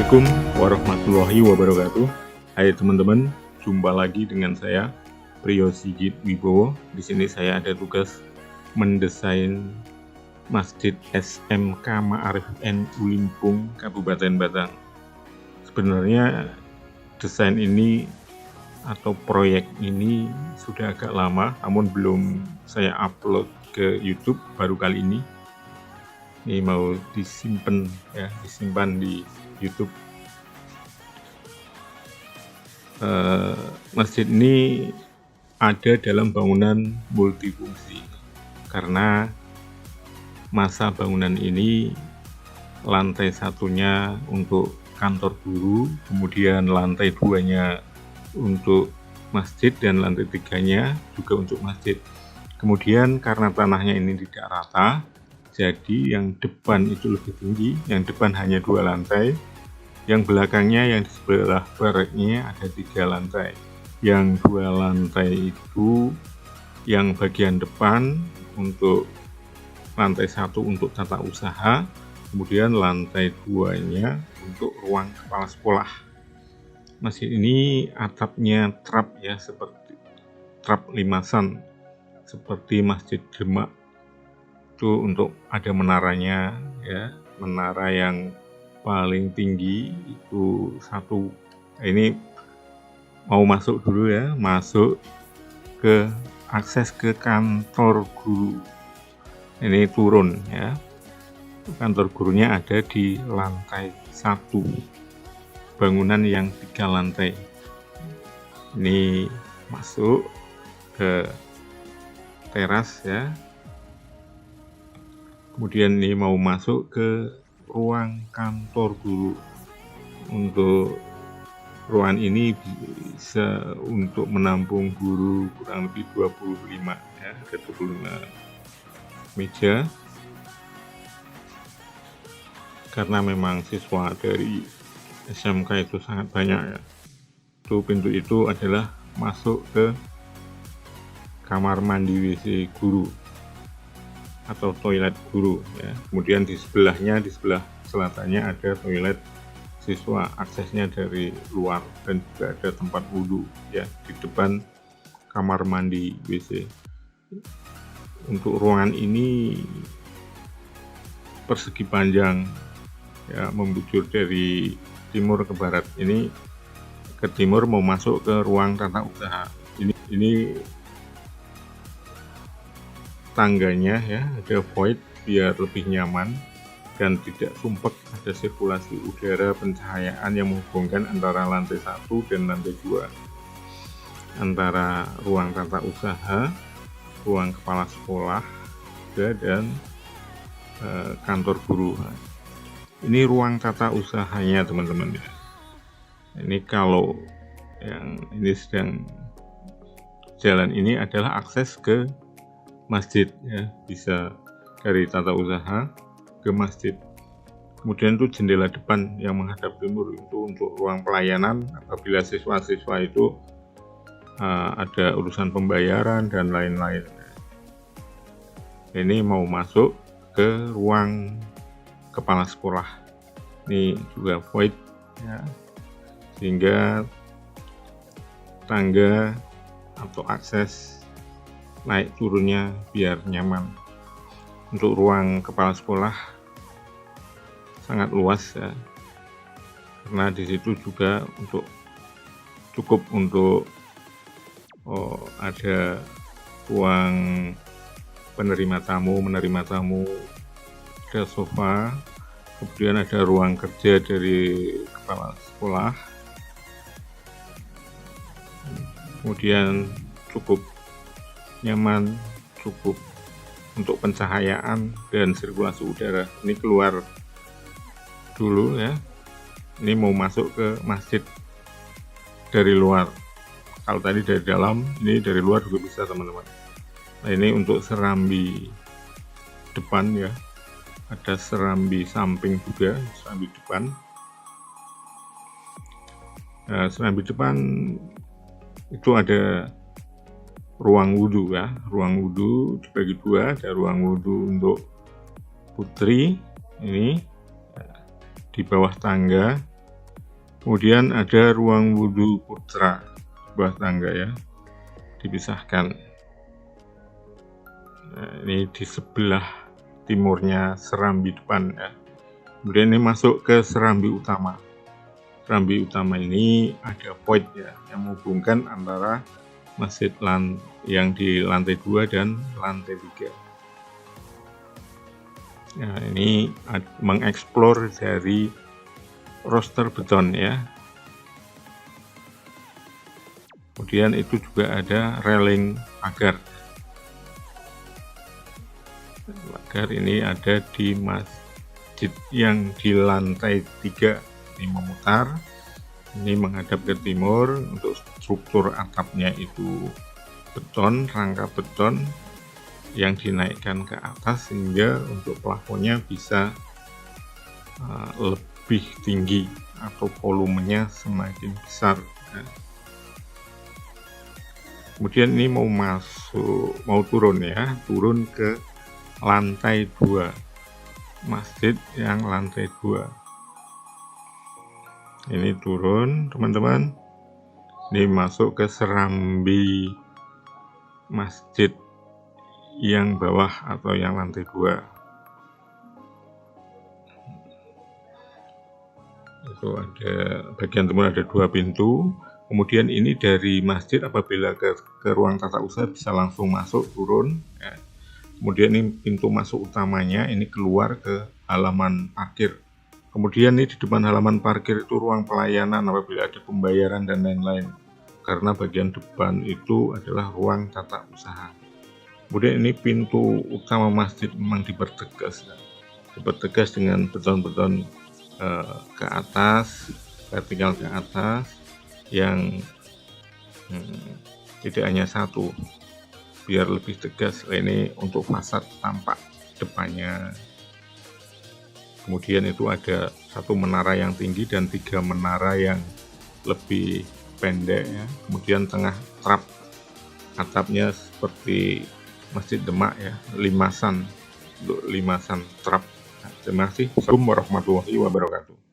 Assalamualaikum warahmatullahi wabarakatuh. Hai teman-teman, jumpa lagi dengan saya Priyo Sigit Wibowo. Di sini saya ada tugas mendesain Masjid SMK Ma'arif NU Limpung, Kabupaten Batang. Sebenarnya desain ini atau proyek ini sudah agak lama, namun belum saya upload ke YouTube baru kali ini. Ini mau disimpan ya, disimpan di YouTube. Masjid ini ada dalam bangunan multifungsi karena masa bangunan ini lantai satunya untuk kantor guru, kemudian lantai duanya untuk masjid, dan lantai tiganya juga untuk masjid. Kemudian karena tanahnya ini tidak rata, jadi yang depan itu lebih tinggi, yang depan hanya 2 lantai, yang belakangnya yang di sebelah baratnya ada 3 lantai. Yang 2 lantai itu yang bagian depan untuk lantai 1 untuk tata usaha, kemudian lantai 2-nya untuk ruang kepala sekolah. Masjid ini atapnya trap ya, seperti trap limasan seperti Masjid Demak. Itu untuk ada menaranya ya, menara yang paling tinggi itu 1. Ini mau masuk dulu ya, masuk ke akses ke kantor guru. Ini turun ya, kantor gurunya ada di lantai 1, bangunan yang 3 lantai. Ini masuk ke teras ya, kemudian ini mau masuk ke ruang kantor guru. Untuk ruangan ini bisa untuk menampung guru kurang lebih 25 ya, ada 25 meja, karena memang siswa dari SMK itu sangat banyak ya. Itu pintu itu adalah masuk ke kamar mandi WC guru atau toilet guru ya. Kemudian di sebelahnya, di sebelah selatannya ada toilet siswa, aksesnya dari luar, dan juga ada tempat wudhu ya di depan kamar mandi WC. Untuk ruangan ini persegi panjang ya, membujur dari timur ke barat. Ini ke timur mau masuk ke ruang tata usaha. Ini tangganya ya, ada void biar lebih nyaman dan tidak sumpek, ada sirkulasi udara pencahayaan yang menghubungkan antara lantai 1 dan lantai 2, antara ruang tata usaha, ruang kepala sekolah dan kantor guru. Ini ruang tata usahanya teman-teman ya. Ini kalau yang ini sedang jalan ini adalah akses ke masjid ya, bisa dari tata usaha ke masjid. Kemudian itu jendela depan yang menghadap timur, itu untuk ruang pelayanan apabila siswa-siswa itu ada urusan pembayaran dan lain-lain. Ini mau masuk ke ruang kepala sekolah. Ini juga void ya, sehingga tangga atau akses naik turunnya biar nyaman. Untuk ruang kepala sekolah sangat luas ya, karena di situ juga cukup untuk ada ruang menerima tamu, ada sofa, kemudian ada ruang kerja dari kepala sekolah, kemudian cukup nyaman, cukup untuk pencahayaan dan sirkulasi udara. Ini keluar dulu ya, ini mau masuk ke masjid dari luar. Kalau tadi dari dalam, ini dari luar juga bisa teman-teman. Nah, ini untuk serambi depan ya, ada serambi samping juga, serambi depan. Nah, serambi depan itu ada ruang wudhu ya, ruang wudhu dibagi 2, ada ruang wudhu untuk putri ini di bawah tangga, Kemudian ada ruang wudhu putra, sebuah tangga ya, dipisahkan. Nah, ini di sebelah timurnya serambi depan ya. Kemudian ini masuk ke serambi utama. Serambi utama ini ada void ya, yang menghubungkan antara masjid yang di lantai 2 dan lantai 3. Nah, ini mengeksplor dari roster beton ya. Kemudian itu juga ada railing pagar. Pagar ini ada di masjid yang di lantai 3. Ini memutar, ini menghadap ke timur. Untuk struktur atapnya itu beton, rangka beton yang dinaikkan ke atas sehingga untuk plafonnya bisa lebih tinggi atau volumenya semakin besar ya. Kemudian ini mau turun ya, turun ke lantai 2, masjid yang lantai 2. Ini turun teman-teman, ini masuk ke serambi masjid yang bawah atau yang lantai 2. Itu ada bagian timur, ada 2 pintu. Kemudian ini dari masjid apabila ke ruang tata usaha bisa langsung masuk, turun ya. Kemudian ini pintu masuk utamanya, ini keluar ke halaman parkir. Kemudian ini di depan halaman parkir itu ruang pelayanan apabila ada pembayaran dan lain-lain, karena bagian depan itu adalah ruang tata usaha. Kemudian ini pintu utama masjid memang dipertegas ya. Dipertegas dengan beton-beton ke atas, vertikal ke atas, yang tidak hanya satu, biar lebih tegas. Ini untuk fasad tampak depannya. Kemudian itu ada 1 menara yang tinggi dan 3 menara yang lebih pendek ya. Kemudian tengah trap, atapnya seperti Masjid Demak ya, limasan, untuk limasan trap. Terima kasih. Assalamualaikum warahmatullahi wabarakatuh.